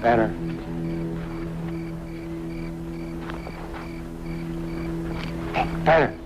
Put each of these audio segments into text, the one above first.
Banner. Banner.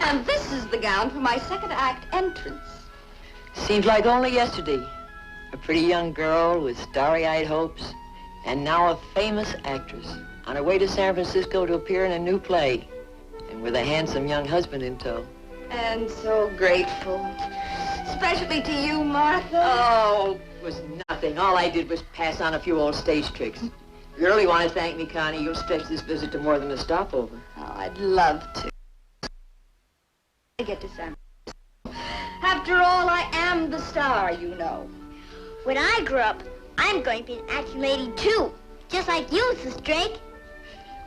And this is the gown for my second act entrance. Seems like only yesterday. A pretty young girl with starry-eyed hopes, and now a famous actress on her way to San Francisco to appear in a new play, and with a handsome young husband in tow. And so grateful. Especially to you, Martha. Oh, it was nothing. All I did was pass on a few old stage tricks. If you really want to thank me, Connie, you'll stretch this visit to more than a stopover. Oh, I'd love to. I get to San Francisco. After all, I am the star, you know. When I grow up, I'm going to be an acting lady, too. Just like you, Mrs. Drake.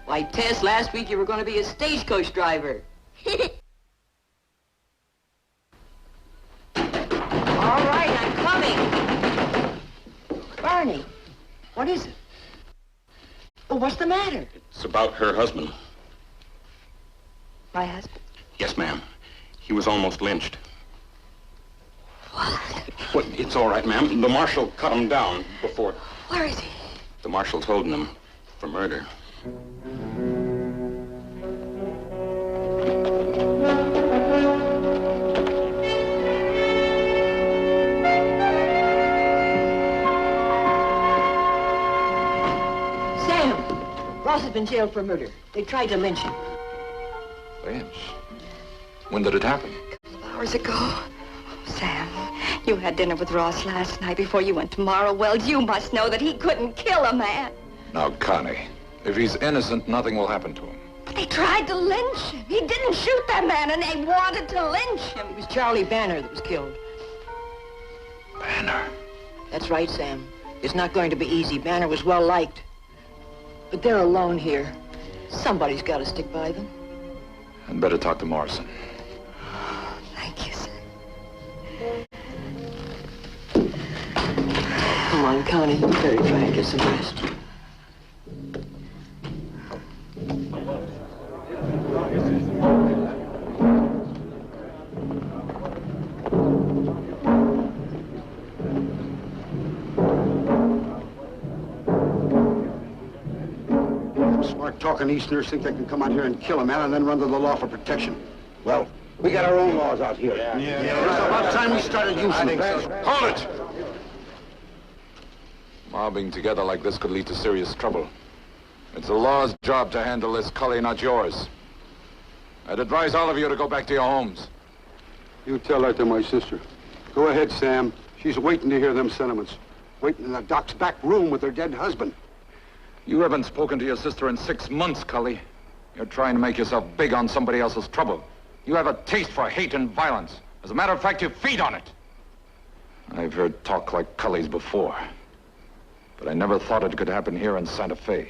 Why, Tess, last week you were going to be a stagecoach driver. All right, I'm coming. Barney, what is it? Oh, what's the matter? It's about her husband. My husband? Yes, ma'am. He was almost lynched. What? Well, it's all right, ma'am. The marshal cut him down before... Where is he? The marshal's holding him for murder. Sam, Ross has been jailed for murder. They tried to lynch him. Lynch? When did it happen? A couple of hours ago. Sam, you had dinner with Ross last night before you went to Morrow Wells. You must know that he couldn't kill a man. Now, Connie, if he's innocent, nothing will happen to him. But they tried to lynch him. He didn't shoot that man, and they wanted to lynch him. It was Charlie Banner that was killed. Banner? That's right, Sam. It's not going to be easy. Banner was well liked. But they're alone here. Somebody's got to stick by them. I'd better talk to Morrison. Thank you, sir. Come on, Connie. You better try and get some rest. Smart-talking Easterners think they can come out here and kill a man and then run to the law for protection. Well, we got our own laws out here. It's about time we started using them. Hold it! Mobbing together like this could lead to serious trouble. It's the law's job to handle this, Cully, not yours. I'd advise all of you to go back to your homes. You tell that to my sister. Go ahead, Sam. She's waiting to hear them sentiments. Waiting in the doc's back room with her dead husband. You haven't spoken to your sister in 6 months, Cully. You're trying to make yourself big on somebody else's trouble. You have a taste for hate and violence. As a matter of fact, you feed on it. I've heard talk like Cully's before. But I never thought it could happen here in Santa Fe.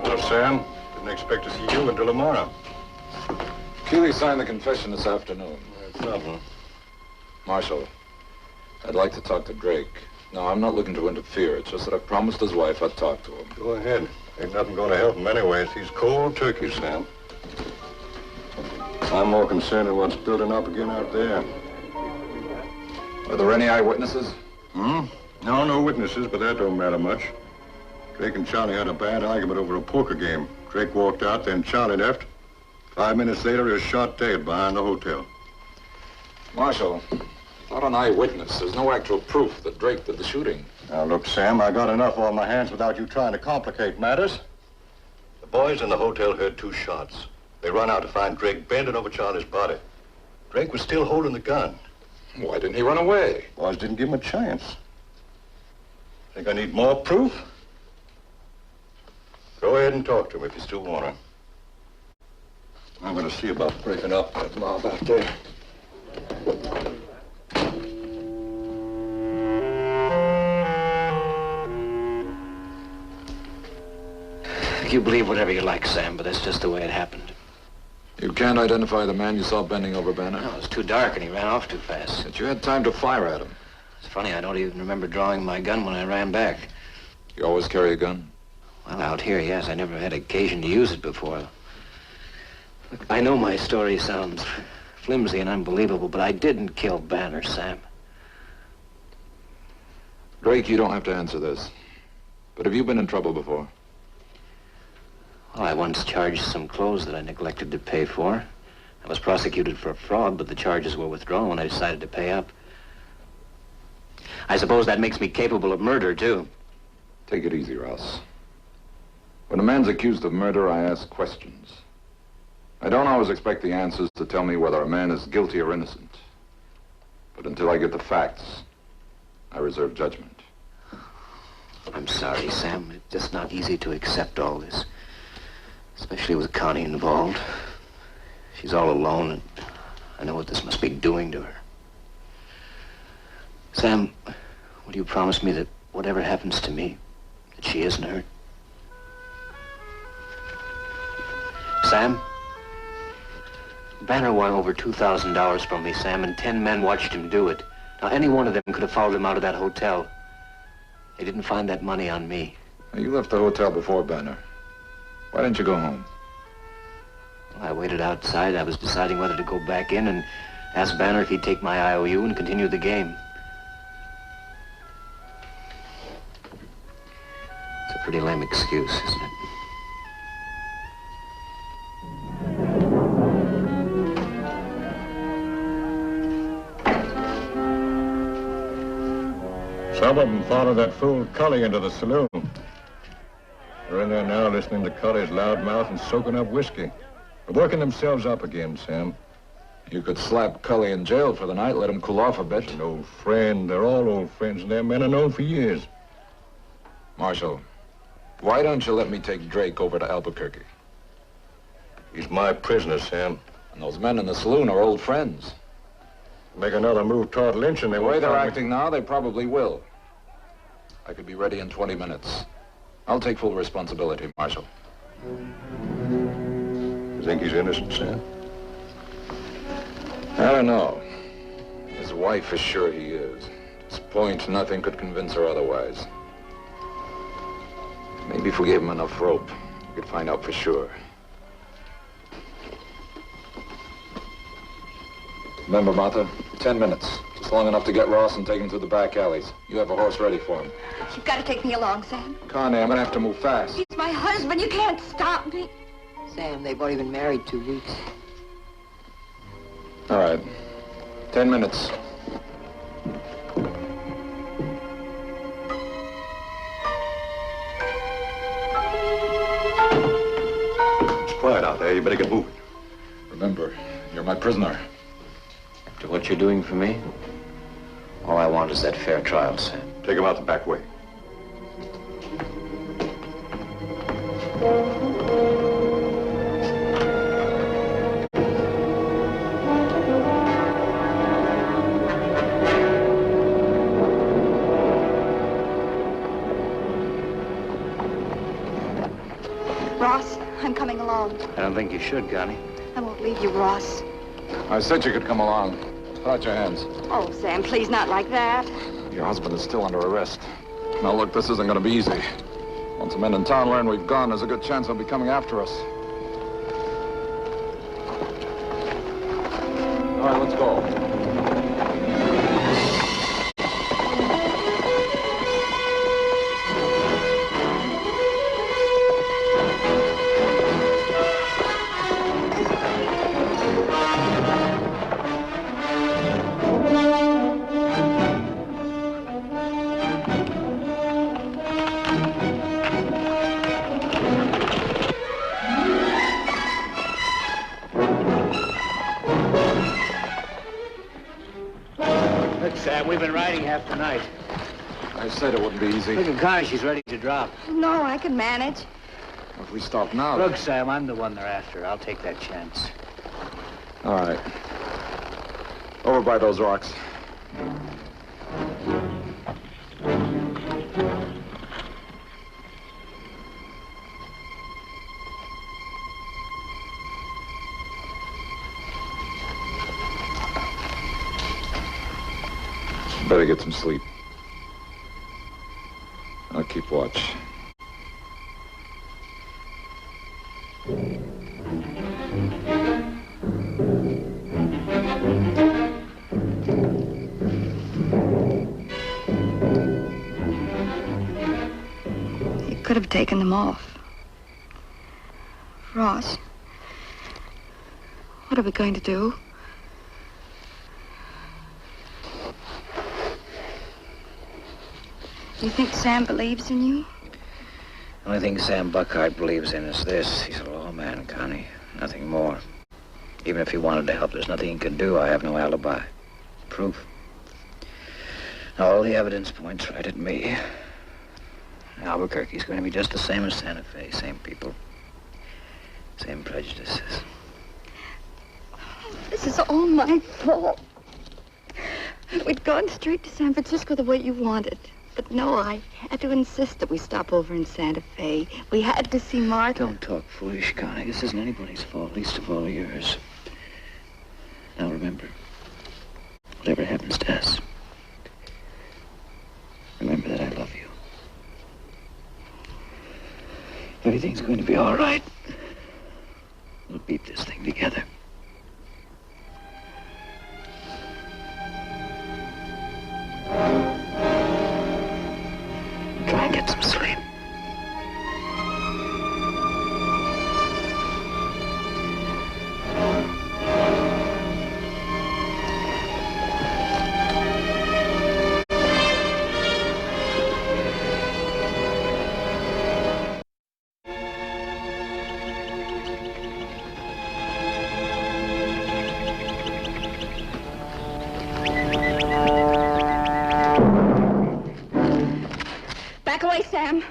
Hello, Sam. Didn't expect to see you until tomorrow. Keeley signed the confession this afternoon. That's something. Marshal, I'd like to talk to Drake. No, I'm not looking to interfere. It's just that I promised his wife I'd talk to him. Go ahead. Ain't nothing going to help him anyways. He's cold turkey, Sam. I'm more concerned with what's building up again out there. Are there any eyewitnesses? No witnesses, but that don't matter much. Drake and Charlie had a bad argument over a poker game. Drake walked out, then Charlie left. 5 minutes later, he was shot dead behind the hotel. Marshal, not an eyewitness. There's no actual proof that Drake did the shooting. Now, look, Sam, I got enough on my hands without you trying to complicate matters. The boys in the hotel heard 2 shots. They run out to find Drake bending over Charlie's body. Drake was still holding the gun. Why didn't he run away? Boys didn't give him a chance. Think I need more proof? Go ahead and talk to him if you still want to. I'm going to see about breaking up that mob out there. You believe whatever you like, Sam, but that's just the way it happened. You can't identify the man you saw bending over Banner? No, it was too dark and he ran off too fast. But you had time to fire at him. It's funny, I don't even remember drawing my gun when I ran back. You always carry a gun? Well, out here, yes. I never had occasion to use it before. Look, I know my story sounds flimsy and unbelievable, but I didn't kill Banner, Sam. Drake, you don't have to answer this. But have you been in trouble before? Well, I once charged some clothes that I neglected to pay for. I was prosecuted for fraud, but the charges were withdrawn when I decided to pay up. I suppose that makes me capable of murder, too. Take it easy, Ross. When a man's accused of murder, I ask questions. I don't always expect the answers to tell me whether a man is guilty or innocent. But until I get the facts, I reserve judgment. I'm sorry, Sam. It's just not easy to accept all this. Especially with Connie involved. She's all alone, and I know what this must be doing to her. Sam, will you promise me that whatever happens to me, that she isn't hurt? Sam? Banner won over $2,000 from me, Sam, and 10 men watched him do it. Now, any one of them could have followed him out of that hotel. They didn't find that money on me. Now, you left the hotel before Banner. Why didn't you go home? Well, I waited outside. I was deciding whether to go back in and ask Banner if he'd take my IOU and continue the game. It's a pretty lame excuse, isn't it? Some of them followed that fool Cully into the saloon. They're in there now listening to Cully's loud mouth and soaking up whiskey. They're working themselves up again, Sam. You could slap Cully in jail for the night, let him cool off a bit. He's an old friend. They're all old friends, and their men are known for years. Marshal, why don't you let me take Drake over to Albuquerque? He's my prisoner, Sam. And those men in the saloon are old friends. Make another move toward lynching, they The won't way they're find me. acting now, they probably will. I could be ready in 20 minutes. I'll take full responsibility, Marshal. You think he's innocent, Sam? I don't know. His wife is sure he is. At this point, nothing could convince her otherwise. Maybe if we gave him enough rope, we could find out for sure. Remember, Martha, 10 minutes. Just long enough to get Ross and take him through the back alleys. You have a horse ready for him. You've got to take me along, Sam. Connie, I'm gonna have to move fast. He's my husband. You can't stop me. Sam, they've only been married 2 weeks. All right. 10 minutes. It's quiet out there. You better get moving. Remember, you're my prisoner. After what you're doing for me, all I want is that fair trial, Sam. Take him out the back way. Ross, I'm coming along. I don't think you should, Connie. I won't leave you, Ross. I said you could come along. Put out your hands. Oh, Sam, please not like that. Your husband is still under arrest. Now, look, this isn't going to be easy. Once the men in town learn we've gone, there's a good chance they'll be coming after us. All right, let's go. Sam, we've been riding half the night. I said it wouldn't be easy. Look at Connie, she's ready to drop. No, I can manage. If we stop now... Look, Sam, I'm the one they're after. I'll take that chance. All right. Over by those rocks. Better get some sleep. I'll keep watch. You could have taken them off. Ross, what are we going to do? Do you think Sam believes in you? The only thing Sam Buckhart believes in is this. He's a lawman, Connie. Nothing more. Even if he wanted to help, there's nothing he could do. I have no alibi. Proof. All the evidence points right at me. Albuquerque's going to be just the same as Santa Fe. Same people. Same prejudices. This is all my fault. We'd gone straight to San Francisco the way you wanted. But no, I had to insist that we stop over in Santa Fe. We had to see Martha. Don't talk foolish, Connie. This isn't anybody's fault, least of all yours. Now remember, whatever happens to us, remember that I love you. Everything's going to be all right. We'll beat this thing together. Try and get some sleep. Back away, Sam.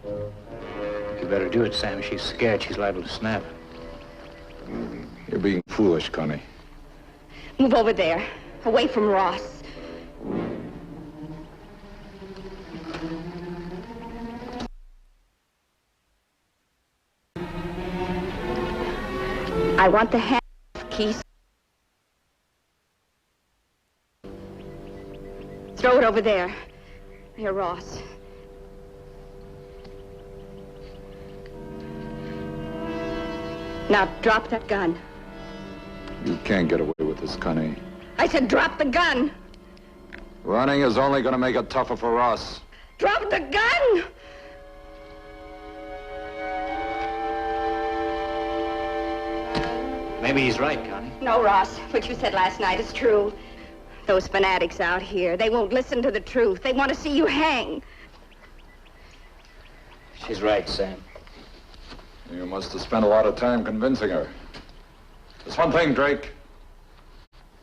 You better do it, Sam. She's scared. She's liable to snap. You're being foolish, Connie. Move over there, away from Ross. I want the hand keys. Throw it over there. Here, Ross. Now, drop that gun. You can't get away with this, Connie. I said drop the gun. Running is only going to make it tougher for us. Drop the gun! Maybe he's right, Connie. No, Ross. What you said last night is true. Those fanatics out here, they won't listen to the truth. They want to see you hang. She's right, Sam. You must have spent a lot of time convincing her. There's one thing, Drake.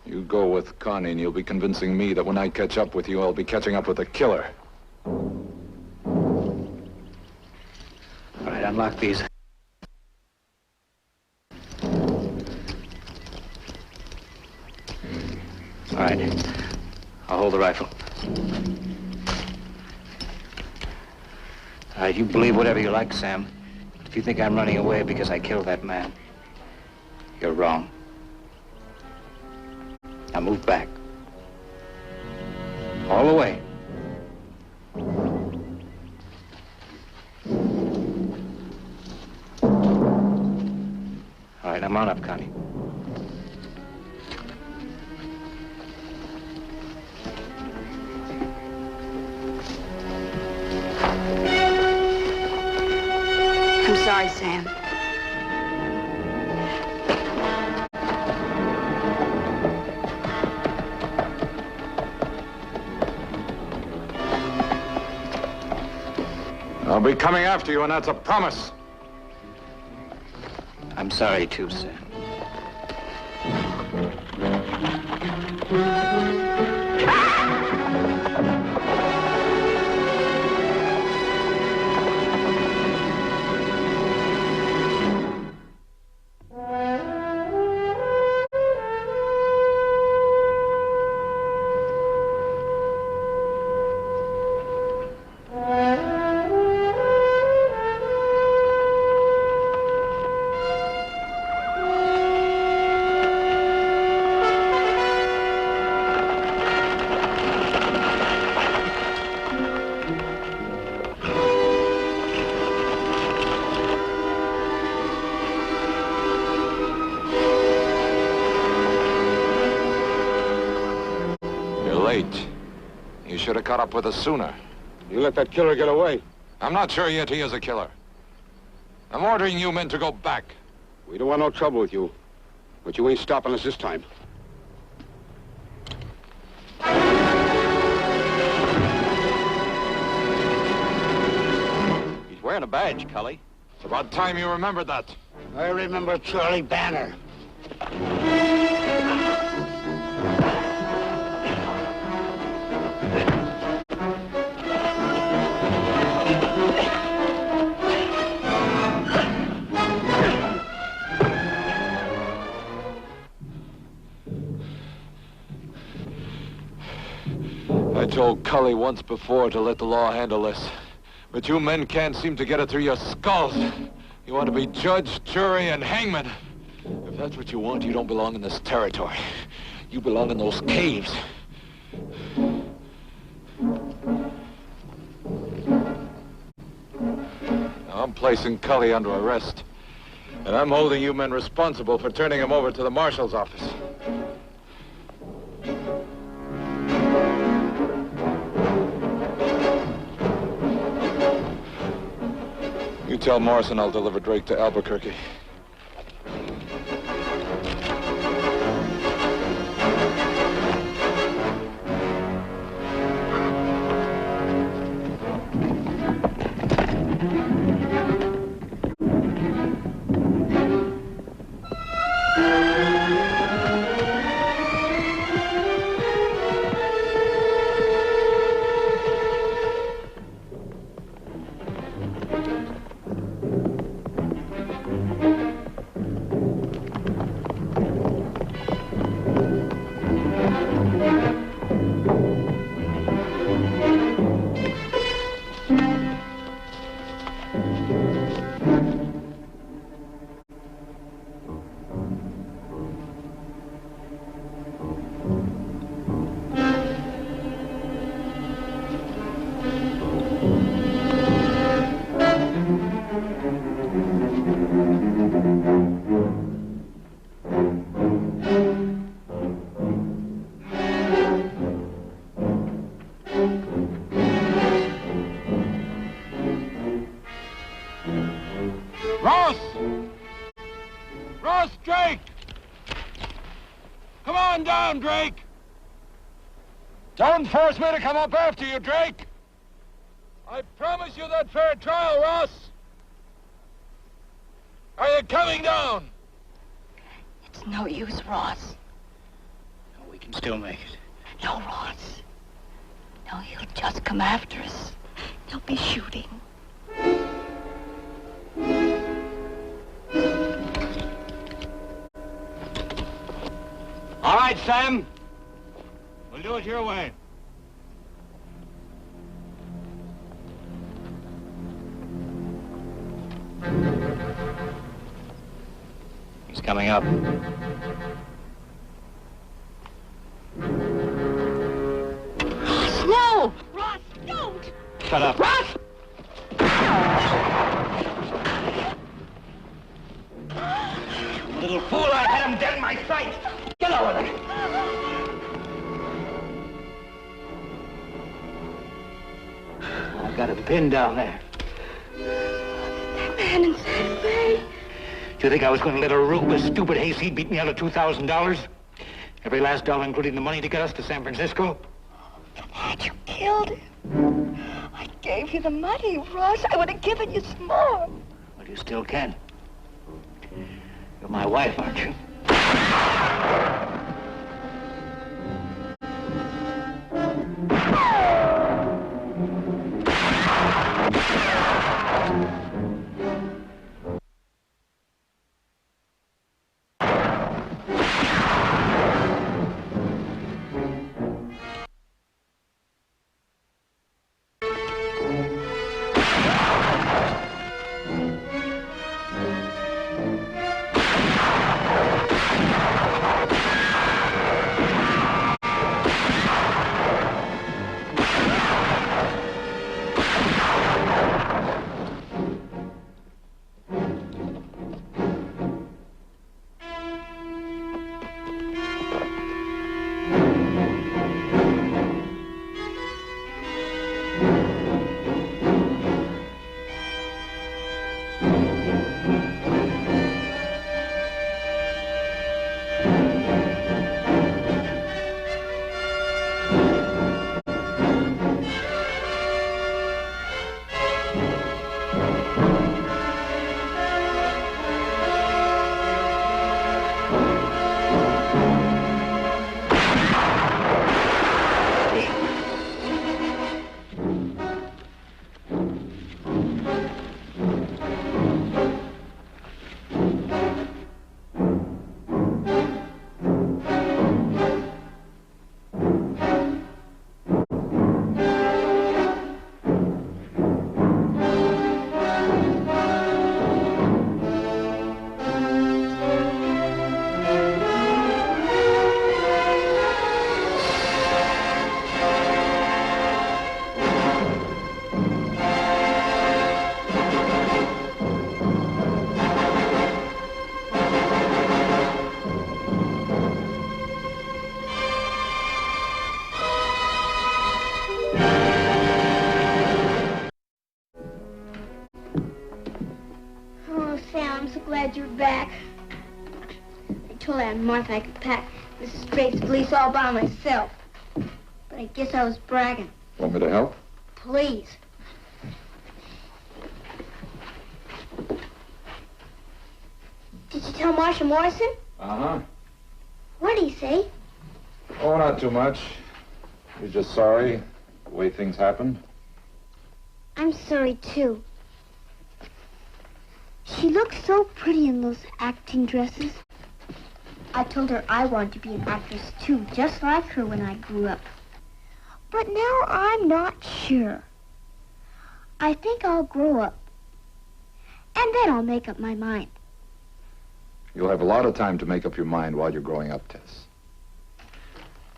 You go with Connie and you'll be convincing me that when I catch up with you, I'll be catching up with the killer. All right, unlock these. All right, I'll hold the rifle. All right, you believe whatever you like, Sam. If you think I'm running away because I killed that man, you're wrong. Now move back. All the way. All right, I'm on up, Connie. I'm sorry, Sam. I'll be coming after you, and that's a promise. I'm sorry, too, Sam. You should have caught up with us sooner. You let that killer get away. I'm not sure yet he is a killer. I'm ordering you men to go back. We don't want no trouble with you. But you ain't stopping us this time. He's wearing a badge, Cully. It's about time you remembered that. I remember Charlie Banner. I told Cully once before to let the law handle this. But you men can't seem to get it through your skulls. You want to be judge, jury, and hangman. If that's what you want, you don't belong in this territory. You belong in those caves. Now, I'm placing Cully under arrest. And I'm holding you men responsible for turning him over to the marshal's office. You tell Morrison I'll deliver Drake to Albuquerque. Drake! Come on down, Drake! Don't force me to come up after you, Drake! I promise you that fair trial, Ross! Are you coming down? It's no use, Ross. No, we can still make it. No, Ross. No, he'll just come after us. He'll be shooting. All right, Sam. We'll do it your way. He's coming up. Ross, no! Ross, don't! Shut up. Ross! Little fool, I had him dead in my sight. Get over there. I've got him pinned down there. That man in Santa Fe. Do you think I was going to let a rube, stupid hayseed, beat me out of $2,000? Every last dollar, including the money to get us to San Francisco? Had you killed him? I gave you the money, Ross. I would have given you some more. Well, you still can. You're my wife, aren't you? told Aunt Martha I could pack Mrs. Drake's valise all by myself. But I guess I was bragging. Want me to help? Please. Did you tell Marshal Morrison? Uh-huh. What did he say? Oh, not too much. He's just sorry the way things happened. I'm sorry, too. She looked so pretty in those acting dresses. I told her I wanted to be an actress, too, just like her when I grew up. But now I'm not sure. I think I'll grow up. And then I'll make up my mind. You'll have a lot of time to make up your mind while you're growing up, Tess.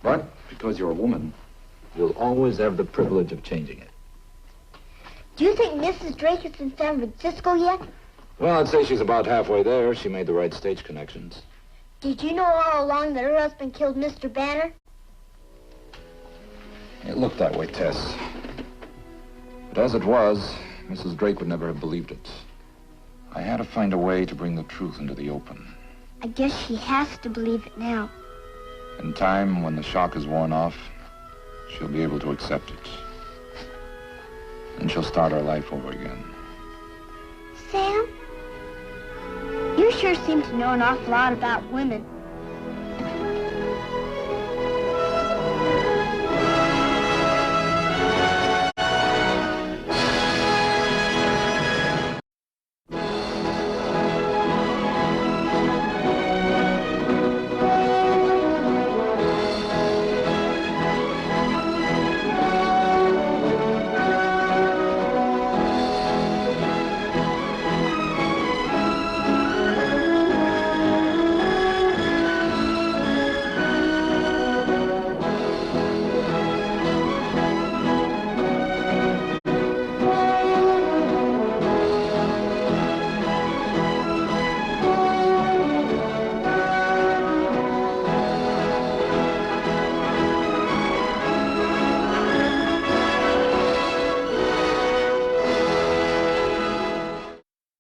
But because you're a woman, you'll always have the privilege of changing it. Do you think Mrs. Drake is in San Francisco yet? Well, I'd say she's about halfway there. She made the right stage connections. Did you know all along that her husband killed Mr. Banner? It looked that way, Tess. But as it was, Mrs. Drake would never have believed it. I had to find a way to bring the truth into the open. I guess she has to believe it now. In time, when the shock is worn off, she'll be able to accept it. And she'll start her life over again. Sam, you sure seem to know an awful lot about women.